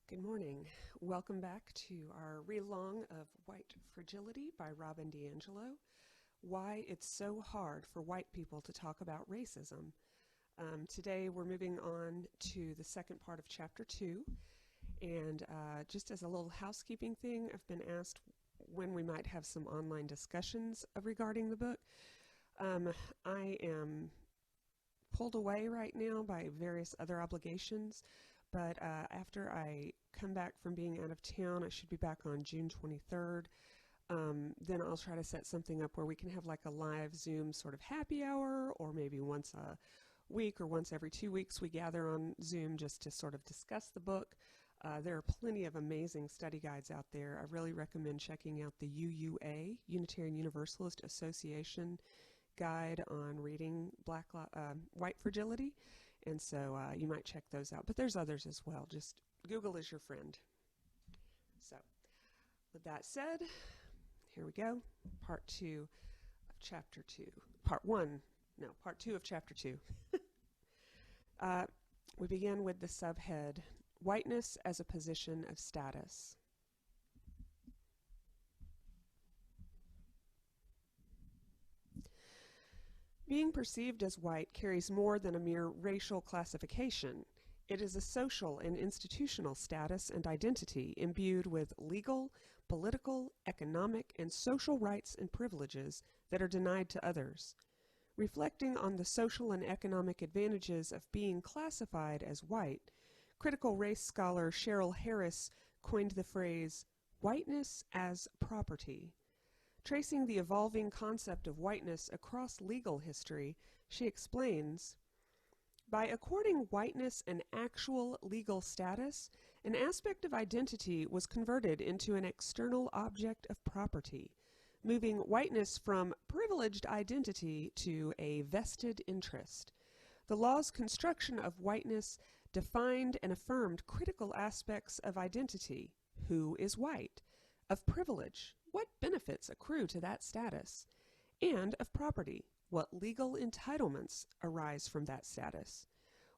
Good morning. Welcome back to our read-along of White Fragility by Robin DiAngelo. Why it's so hard for white people to talk about racism. Today we're moving on to the second part of Chapter 2. And just as a little housekeeping thing, I've been asked when we might have some online discussions regarding the book. I am pulled away right now by various other obligations. But after I come back from being out of town, I should be back on June 23rd. Then I'll try to set something up where we can have like a live Zoom sort of happy hour, or maybe once a week or once every 2 weeks we gather on Zoom just to sort of discuss the book. There are plenty of amazing study guides out there. I really recommend checking out the UUA, Unitarian Universalist Association guide on reading White Fragility. And so you might check those out. But there's others as well. Just Google is your friend. So with that said, here we go. Part 2 of Chapter 2. Part 2 of Chapter 2. We begin with the subhead, Whiteness as a Position of Status. Being perceived as white carries more than a mere racial classification. It is a social and institutional status and identity imbued with legal, political, economic, and social rights and privileges that are denied to others. Reflecting on the social and economic advantages of being classified as white, critical race scholar Cheryl Harris coined the phrase, whiteness as property. Tracing the evolving concept of whiteness across legal history, she explains, by according whiteness an actual legal status, an aspect of identity was converted into an external object of property, moving whiteness from privileged identity to a vested interest. The law's construction of whiteness defined and affirmed critical aspects of identity. Who is white? Of privilege, what benefits accrue to that status? And of property, what legal entitlements arise from that status?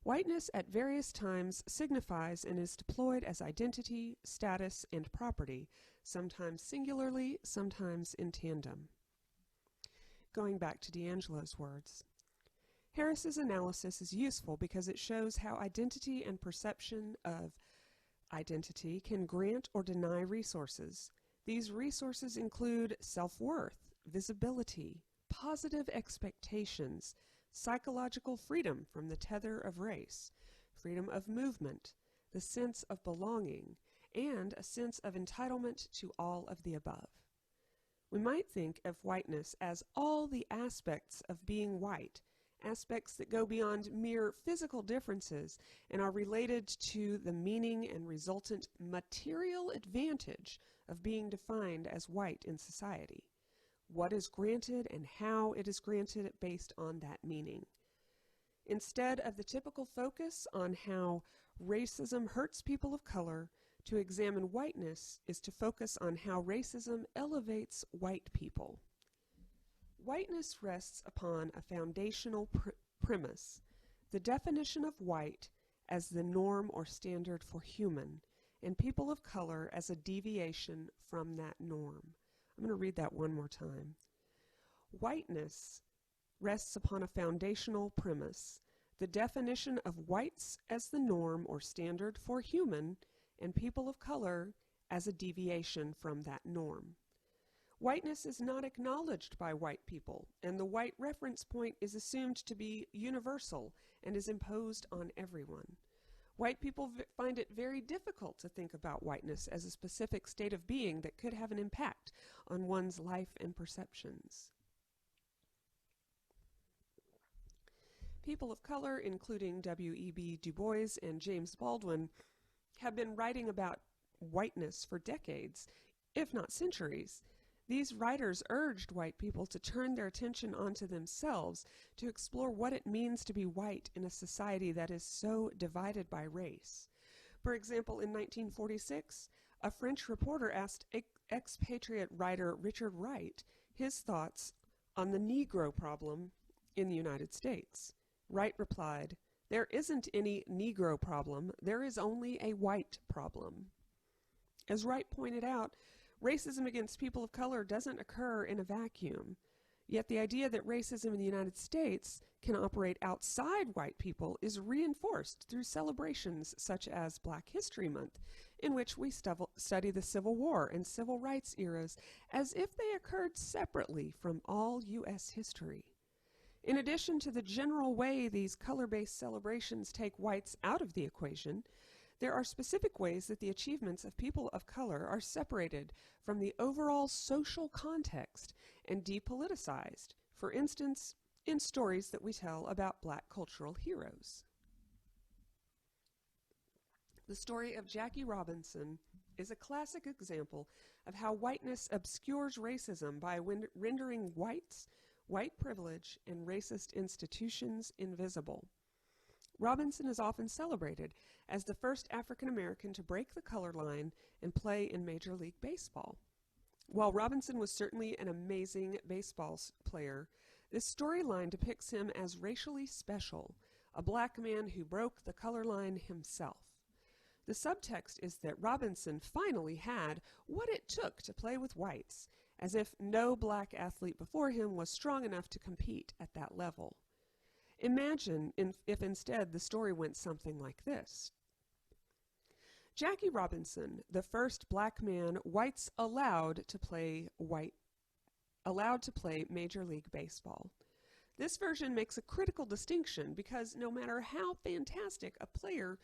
Whiteness at various times signifies and is deployed as identity, status, and property, sometimes singularly, sometimes in tandem. Going back to DiAngelo's words, Harris's analysis is useful because it shows how identity and perception of identity can grant or deny resources. These resources include self-worth, visibility, positive expectations, psychological freedom from the tether of race, freedom of movement, the sense of belonging, and a sense of entitlement to all of the above. We might think of whiteness as all the aspects of being white, aspects that go beyond mere physical differences and are related to the meaning and resultant material advantage of being defined as white in society. What is granted and how it is granted based on that meaning. Instead of the typical focus on how racism hurts people of color, to examine whiteness is to focus on how racism elevates white people. Whiteness rests upon a foundational premise, the definition of white as the norm or standard for human, and people of color as a deviation from that norm. I'm going to read that one more time. Whiteness rests upon a foundational premise, the definition of whites as the norm or standard for human, and people of color as a deviation from that norm. Whiteness is not acknowledged by white people, and the white reference point is assumed to be universal and is imposed on everyone. White people find it very difficult to think about whiteness as a specific state of being that could have an impact on one's life and perceptions. People of color, including W.E.B. Du Bois and James Baldwin, have been writing about whiteness for decades, if not centuries. These writers urged white people to turn their attention onto themselves, to explore what it means to be white in a society that is so divided by race. For example, in 1946, a French reporter asked expatriate writer Richard Wright his thoughts on the Negro problem in the United States. Wright replied, There isn't any Negro problem, there is only a white problem. As Wright pointed out, racism against people of color doesn't occur in a vacuum. Yet the idea that racism in the United States can operate outside white people is reinforced through celebrations such as Black History Month, in which we study the Civil War and Civil Rights eras as if they occurred separately from all U.S. history. In addition to the general way these color-based celebrations take whites out of the equation, there are specific ways that the achievements of people of color are separated from the overall social context and depoliticized, for instance, in stories that we tell about Black cultural heroes. The story of Jackie Robinson is a classic example of how whiteness obscures racism by rendering whites, white privilege, and racist institutions invisible. Robinson is often celebrated as the first African American to break the color line and play in Major League Baseball. While Robinson was certainly an amazing baseball player, this storyline depicts him as racially special, a black man who broke the color line himself. The subtext is that Robinson finally had what it took to play with whites, as if no black athlete before him was strong enough to compete at that level. Imagine if instead the story went something like this. Jackie Robinson, the first black man whites allowed to play Major League Baseball. This version makes a critical distinction because no matter how fantastic a player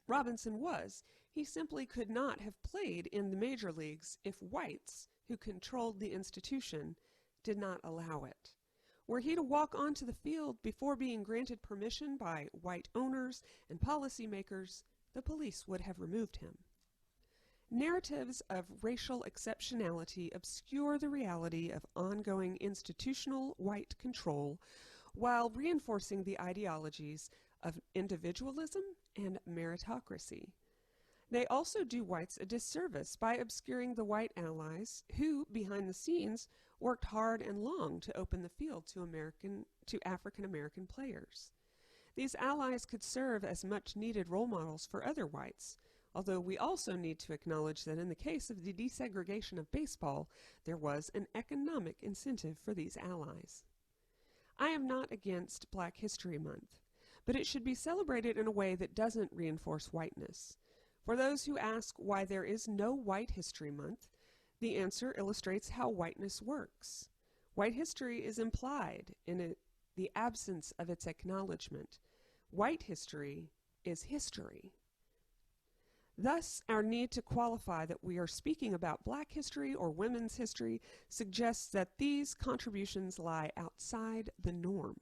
Robinson was, he simply could not have played in the major leagues if whites, who controlled the institution, did not allow it. Were he to walk onto the field before being granted permission by white owners and policymakers, the police would have removed him. Narratives of racial exceptionality obscure the reality of ongoing institutional white control while reinforcing the ideologies of individualism and meritocracy. They also do whites a disservice by obscuring the white allies who, behind the scenes, worked hard and long to open the field to African American players. These allies could serve as much needed role models for other whites, although we also need to acknowledge that in the case of the desegregation of baseball, there was an economic incentive for these allies. I am not against Black History Month, but it should be celebrated in a way that doesn't reinforce whiteness. For those who ask why there is no White History Month, the answer illustrates how whiteness works. White history is implied in the absence of its acknowledgement. White history is history. Thus, our need to qualify that we are speaking about Black history or women's history suggests that these contributions lie outside the norm.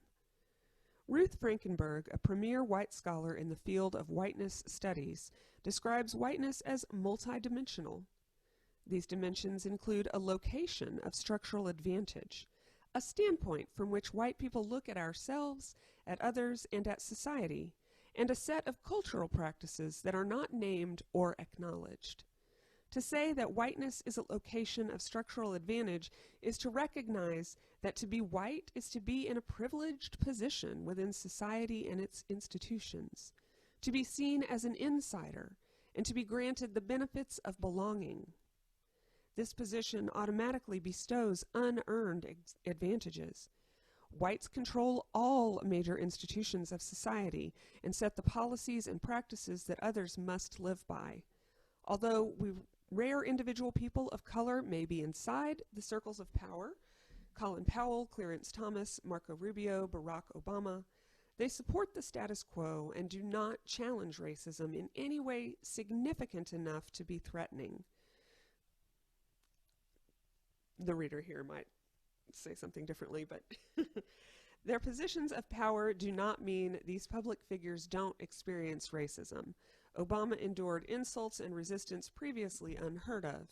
Ruth Frankenberg, a premier white scholar in the field of whiteness studies, describes whiteness as multidimensional. These dimensions include a location of structural advantage, a standpoint from which white people look at ourselves, at others, and at society, and a set of cultural practices that are not named or acknowledged. To say that whiteness is a location of structural advantage is to recognize that to be white is to be in a privileged position within society and its institutions, to be seen as an insider, and to be granted the benefits of belonging. This position automatically bestows unearned advantages. Whites control all major institutions of society and set the policies and practices that others must live by. Although rare individual people of color may be inside the circles of power, Colin Powell, Clarence Thomas, Marco Rubio, Barack Obama, they support the status quo and do not challenge racism in any way significant enough to be threatening. The reader here might say something differently, but their positions of power do not mean these public figures don't experience racism. Obama endured insults and resistance previously unheard of,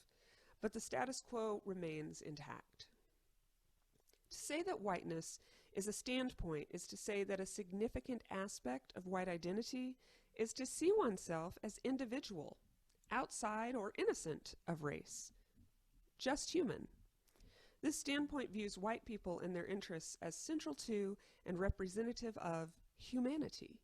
but the status quo remains intact. To say that whiteness is a standpoint is to say that a significant aspect of white identity is to see oneself as individual, outside or innocent of race, just human. This standpoint views white people and their interests as central to and representative of humanity.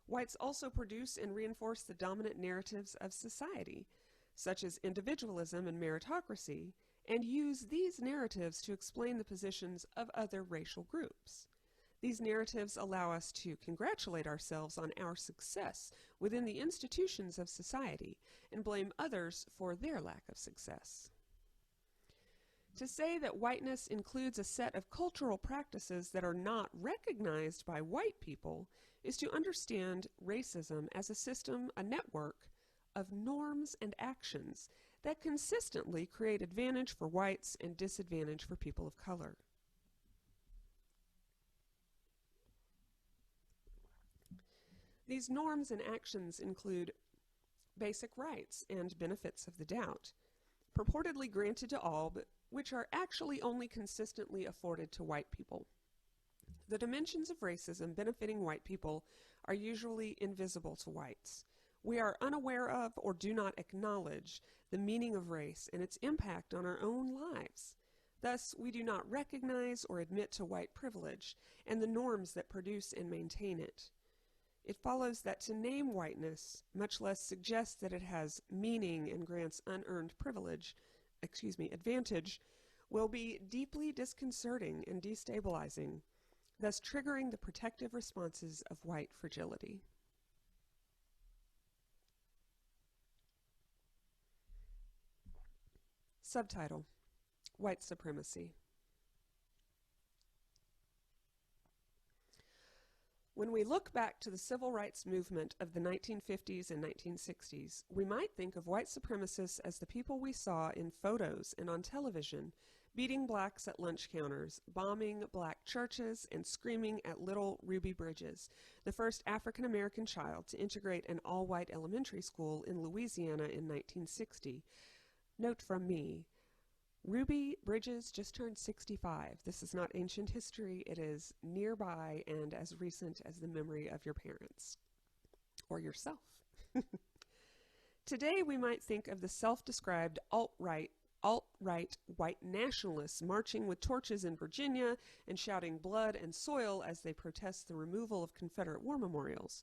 Whites also produce and reinforce the dominant narratives of society, such as individualism and meritocracy, and use these narratives to explain the positions of other racial groups. These narratives allow us to congratulate ourselves on our success within the institutions of society and blame others for their lack of success. To say that whiteness includes a set of cultural practices that are not recognized by white people is to understand racism as a system, a network of norms and actions that consistently create advantage for whites and disadvantage for people of color. These norms and actions include basic rights and benefits of the doubt, purportedly granted to all, but which are actually only consistently afforded to white people. The dimensions of racism benefiting white people are usually invisible to whites. We are unaware of or do not acknowledge the meaning of race and its impact on our own lives. Thus, we do not recognize or admit to white privilege and the norms that produce and maintain it. It follows that to name whiteness, much less suggest that it has meaning and grants unearned advantage, will be deeply disconcerting and destabilizing, thus triggering the protective responses of white fragility. Subtitle: White Supremacy. When we look back to the civil rights movement of the 1950s and 1960s, we might think of white supremacists as the people we saw in photos and on television, beating blacks at lunch counters, bombing black churches, and screaming at little Ruby Bridges, the first African-American child to integrate an all-white elementary school in Louisiana in 1960. Note from me, Ruby Bridges just turned 65. This is not ancient history. It is nearby and as recent as the memory of your parents or yourself. Today, we might think of the self-described alt-right white nationalists marching with torches in Virginia and shouting blood and soil as they protest the removal of Confederate war memorials.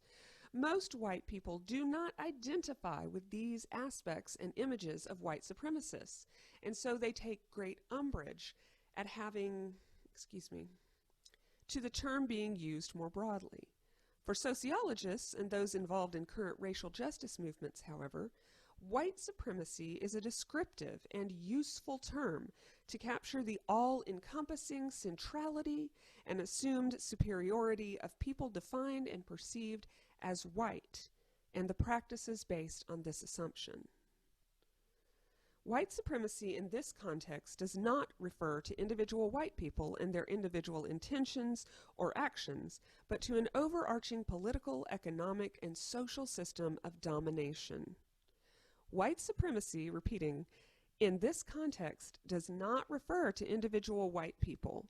Most white people do not identify with these aspects and images of white supremacists, and so they take great umbrage at having, to the term being used more broadly. For sociologists and those involved in current racial justice movements, however, white supremacy is a descriptive and useful term to capture the all-encompassing centrality and assumed superiority of people defined and perceived as white, and the practices based on this assumption. White supremacy in this context does not refer to individual white people and their individual intentions or actions, but to an overarching political, economic, and social system of domination. White supremacy, repeating, in this context does not refer to individual white people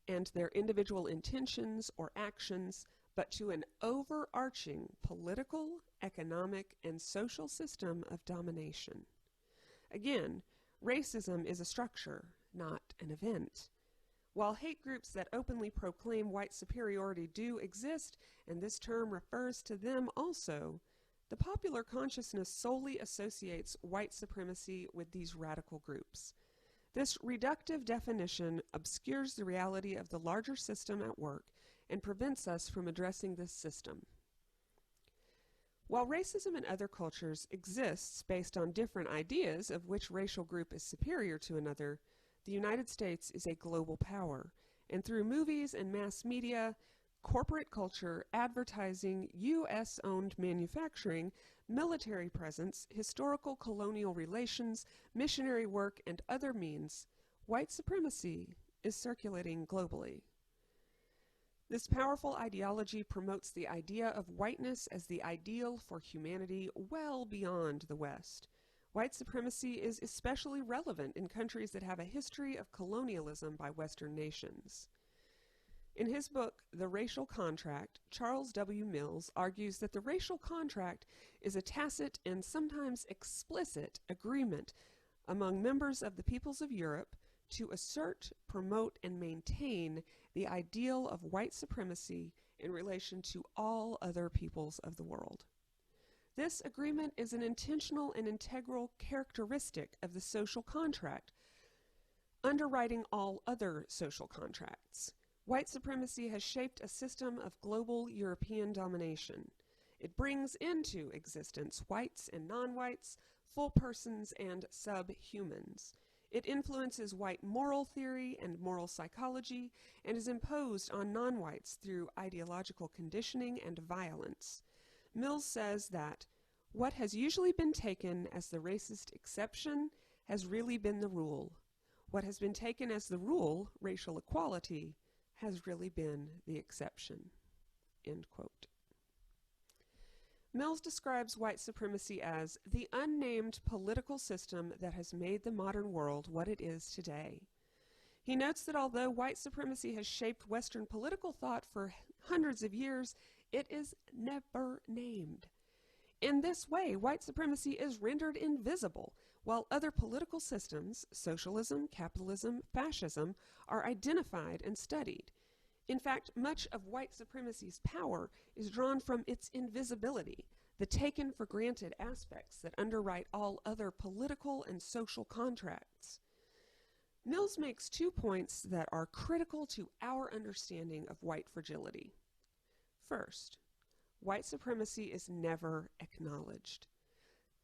and their individual intentions or actions, but to an overarching political, economic, and social system of domination. Again, racism is a structure, not an event. While hate groups that openly proclaim white superiority do exist, and this term refers to them also, the popular consciousness solely associates white supremacy with these radical groups. This reductive definition obscures the reality of the larger system at work and prevents us from addressing this system. While racism in other cultures exists based on different ideas of which racial group is superior to another, the United States is a global power, and through movies and mass media, corporate culture, advertising, U.S.-owned manufacturing, military presence, historical colonial relations, missionary work, and other means, white supremacy is circulating globally. This powerful ideology promotes the idea of whiteness as the ideal for humanity well beyond the West. White supremacy is especially relevant in countries that have a history of colonialism by Western nations. In his book, The Racial Contract, Charles W. Mills argues that the racial contract is a tacit and sometimes explicit agreement among members of the peoples of Europe to assert, promote, and maintain the ideal of white supremacy in relation to all other peoples of the world. This agreement is an intentional and integral characteristic of the social contract, underwriting all other social contracts. White supremacy has shaped a system of global European domination. It brings into existence whites and non-whites, full persons and subhumans. It influences white moral theory and moral psychology and is imposed on non-whites through ideological conditioning and violence. Mills says that what has usually been taken as the racist exception has really been the rule. What has been taken as the rule, racial equality, has really been the exception. End quote. Mills describes white supremacy as the unnamed political system that has made the modern world what it is today. He notes that although white supremacy has shaped Western political thought for hundreds of years, it is never named. In this way, white supremacy is rendered invisible, while other political systems, socialism, capitalism, fascism, are identified and studied. In fact, much of white supremacy's power is drawn from its invisibility, the taken for granted aspects that underwrite all other political and social contracts. Mills makes 2 points that are critical to our understanding of white fragility. First, white supremacy is never acknowledged.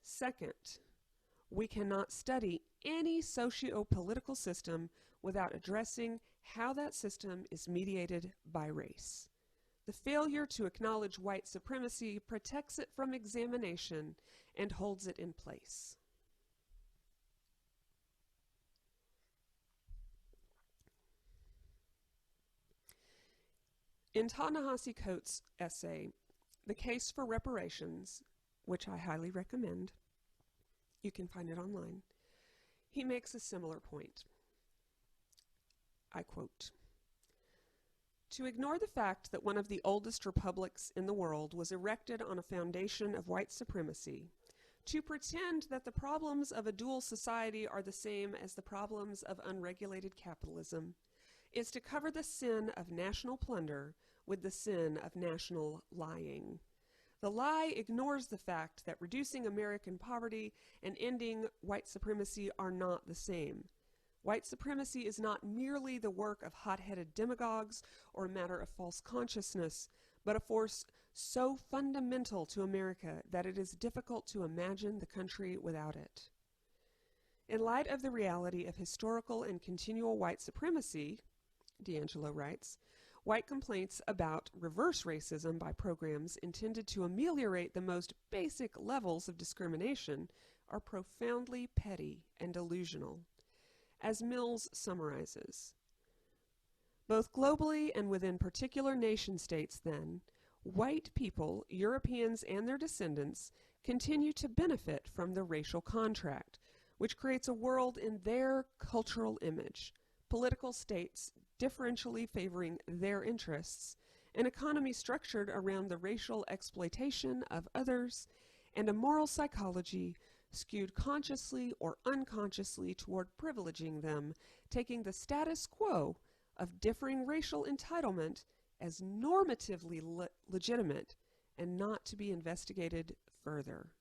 Second, we cannot study any socio-political system without addressing how that system is mediated by race. The failure to acknowledge white supremacy protects it from examination and holds it in place. In Ta-Nehisi Coates' essay, The Case for Reparations, which I highly recommend, you can find it online, he makes a similar point. I quote, "To ignore the fact that one of the oldest republics in the world was erected on a foundation of white supremacy, to pretend that the problems of a dual society are the same as the problems of unregulated capitalism, is to cover the sin of national plunder with the sin of national lying. The lie ignores the fact that reducing American poverty and ending white supremacy are not the same. White supremacy is not merely the work of hot-headed demagogues or a matter of false consciousness, but a force so fundamental to America that it is difficult to imagine the country without it. In light of the reality of historical and continual white supremacy," DiAngelo writes, "white complaints about reverse racism by programs intended to ameliorate the most basic levels of discrimination are profoundly petty and delusional." As Mills summarizes, both globally and within particular nation-states then, white people, Europeans and their descendants, continue to benefit from the racial contract, which creates a world in their cultural image, political states differentially favoring their interests, an economy structured around the racial exploitation of others, and a moral psychology skewed consciously or unconsciously toward privileging them, taking the status quo of differing racial entitlement as normatively legitimate and not to be investigated further.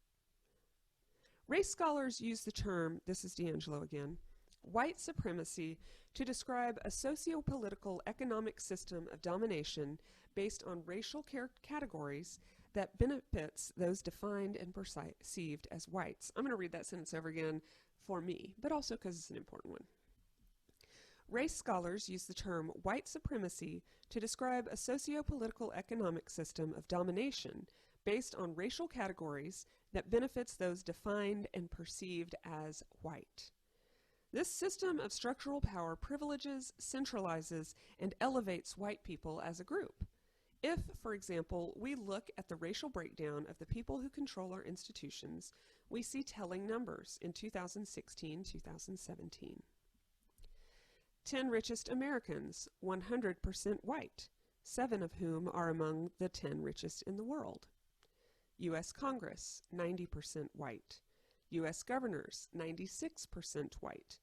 Race scholars use the term, this is DiAngelo again, white supremacy to describe a socio-political economic system of domination based on racial categories that benefits those defined and perceived as whites. I'm going to read that sentence over again for me, but also because it's an important one. Race scholars use the term white supremacy to describe a socio-political economic system of domination based on racial categories that benefits those defined and perceived as white. This system of structural power privileges, centralizes, and elevates white people as a group. If, for example, we look at the racial breakdown of the people who control our institutions, we see telling numbers in 2016-2017. 10 richest Americans, 100% white, 7 of whom are among the 10 richest in the world. U.S. Congress, 90% white. U.S. governors, 96% white.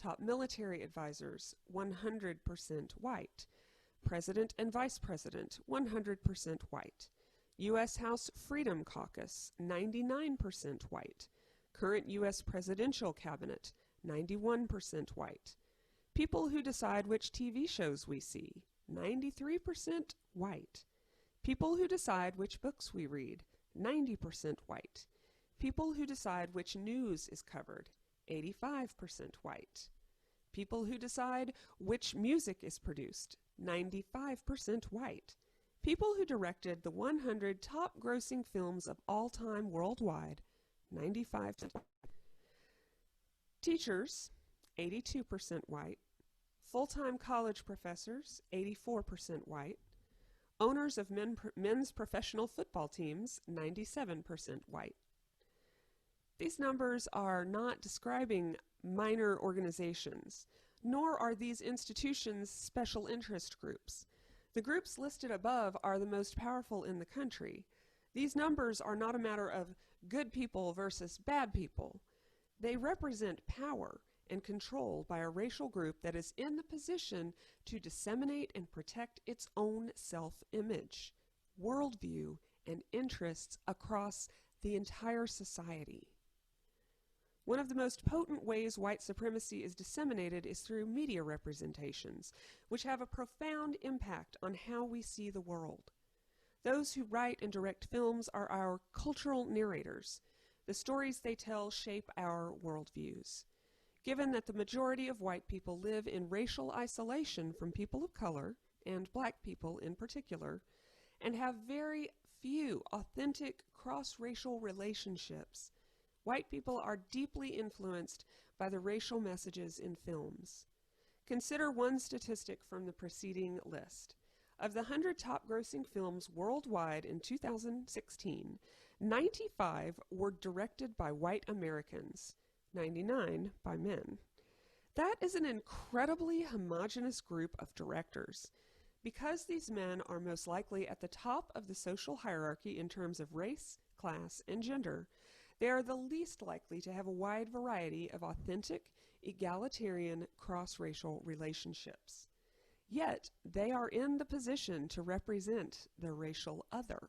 Top military advisors, 100% white. President and Vice President, 100% white. U.S. House Freedom Caucus, 99% white. Current U.S. Presidential Cabinet, 91% white. People who decide which TV shows we see, 93% white. People who decide which books we read, 90% white. People who decide which news is covered, 85% white. People who decide which music is produced, 95% white. People who directed the 100 top grossing films of all time worldwide, 95%. Teachers, 82% white. Full-time college professors, 84% white. Owners of men's professional football teams, 97% white. These numbers are not describing minor organizations, nor are these institutions special interest groups. The groups listed above are the most powerful in the country. These numbers are not a matter of good people versus bad people. They represent power and control by a racial group that is in the position to disseminate and protect its own self-image, worldview, and interests across the entire society. One of the most potent ways white supremacy is disseminated is through media representations, which have a profound impact on how we see the world. Those who write and direct films are our cultural narrators. The stories they tell shape our worldviews. Given that the majority of white people live in racial isolation from people of color, and black people in particular, and have very few authentic cross-racial relationships, white people are deeply influenced by the racial messages in films. Consider one statistic from the preceding list. Of the 100 top-grossing films worldwide in 2016, 95 were directed by white Americans, 99 by men. That is an incredibly homogeneous group of directors. Because these men are most likely at the top of the social hierarchy in terms of race, class, and gender, they are the least likely to have a wide variety of authentic, egalitarian, cross-racial relationships. Yet, they are in the position to represent the racial other.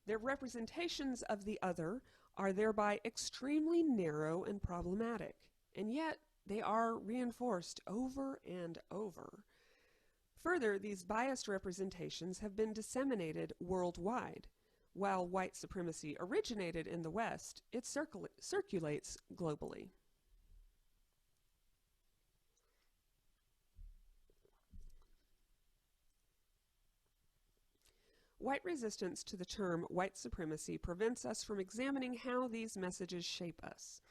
Their representations of the other are thereby extremely narrow and problematic, and yet they are reinforced over and over. Further, these biased representations have been disseminated worldwide. While white supremacy originated in the West, it circulates globally. White resistance to the term white supremacy prevents us from examining how these messages shape us.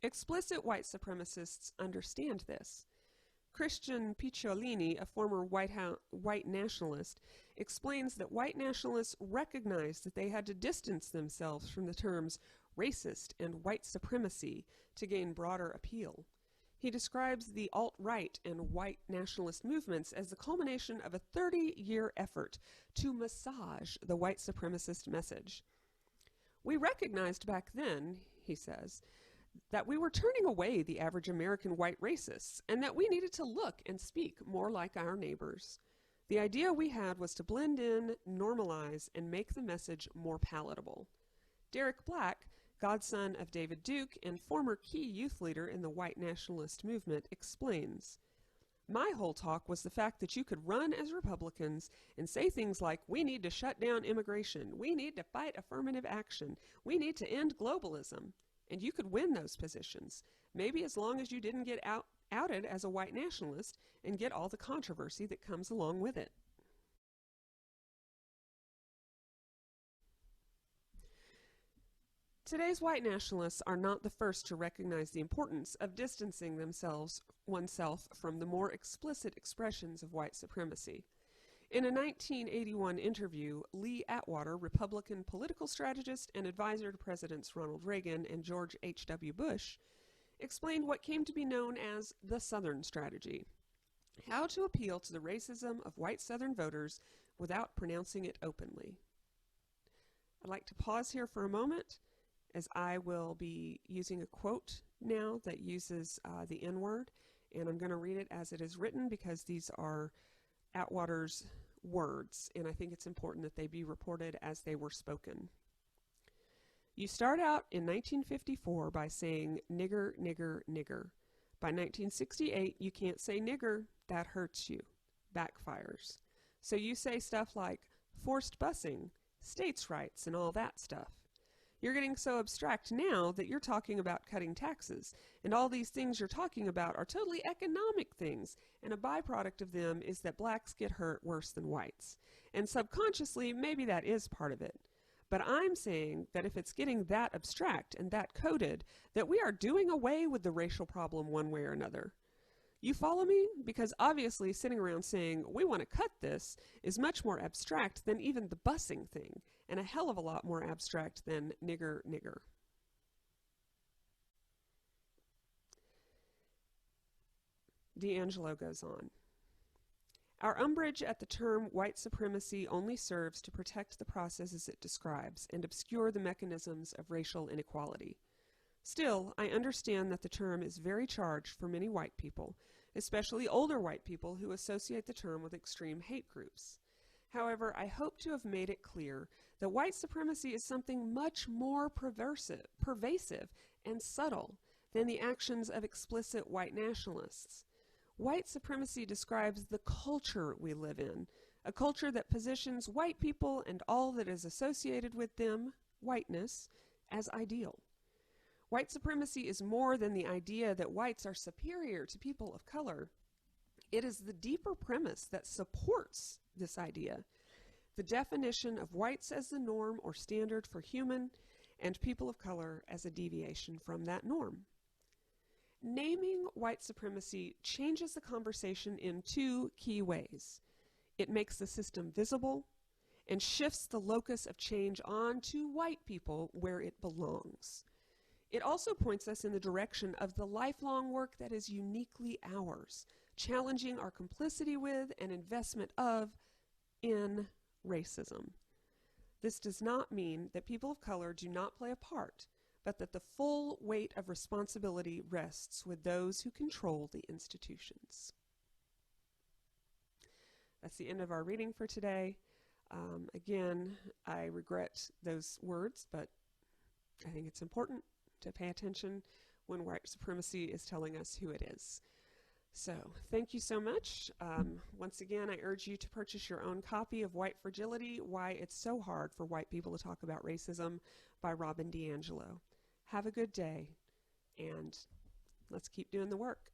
Explicit white supremacists understand this. Christian Picciolini, a former white nationalist, explains that white nationalists recognized that they had to distance themselves from the terms racist and white supremacy to gain broader appeal. He describes the alt-right and white nationalist movements as the culmination of a 30-year effort to massage the white supremacist message. We recognized back then, he says, that we were turning away the average American white racists and that we needed to look and speak more like our neighbors. The idea we had was to blend in, normalize, and make the message more palatable. Derek Black, godson of David Duke and former key youth leader in the white nationalist movement, explains, "My whole talk was the fact that you could run as Republicans and say things like, we need to shut down immigration, we need to fight affirmative action, we need to end globalism. And you could win those positions, maybe as long as you didn't get outed as a white nationalist and get all the controversy that comes along with it." Today's white nationalists are not the first to recognize the importance of distancing oneself from the more explicit expressions of white supremacy. In a 1981 interview, Lee Atwater, Republican political strategist and advisor to Presidents Ronald Reagan and George H.W. Bush, explained what came to be known as the Southern Strategy: how to appeal to the racism of white Southern voters without pronouncing it openly. I'd like to pause here for a moment, as I will be using a quote now that uses the N-word, and I'm going to read it as it is written because these are Atwater's words, and I think it's important that they be reported as they were spoken. You start out in 1954 by saying nigger, nigger, nigger. By 1968, you can't say nigger. That hurts you. Backfires. So you say stuff like forced busing, states' rights, and all that stuff. You're getting so abstract now that you're talking about cutting taxes, and all these things you're talking about are totally economic things, and a byproduct of them is that blacks get hurt worse than whites. And subconsciously, maybe that is part of it. But I'm saying that if it's getting that abstract and that coded, that we are doing away with the racial problem one way or another. You follow me? Because obviously sitting around saying, we want to cut this, is much more abstract than even the busing thing, and a hell of a lot more abstract than nigger, nigger. DiAngelo goes on. Our umbrage at the term white supremacy only serves to protect the processes it describes and obscure the mechanisms of racial inequality. Still, I understand that the term is very charged for many white people, especially older white people who associate the term with extreme hate groups. However, I hope to have made it clear that white supremacy is something much more pervasive and subtle than the actions of explicit white nationalists. White supremacy describes the culture we live in, a culture that positions white people and all that is associated with them, whiteness, as ideal. White supremacy is more than the idea that whites are superior to people of color. It is the deeper premise that supports this idea, the definition of whites as the norm or standard for human, and people of color as a deviation from that norm. Naming white supremacy changes the conversation in two key ways. It makes the system visible and shifts the locus of change on to white people where it belongs. It also points us in the direction of the lifelong work that is uniquely ours, challenging our complicity with and investment in racism. This does not mean that people of color do not play a part, but that the full weight of responsibility rests with those who control the institutions. That's the end of our reading for today. Again, I regret those words, but I think it's important to pay attention when white supremacy is telling us who it is. So, thank you so much. Once again, I urge you to purchase your own copy of White Fragility, Why It's So Hard for White People to Talk About Racism by Robin DiAngelo. Have a good day, and let's keep doing the work.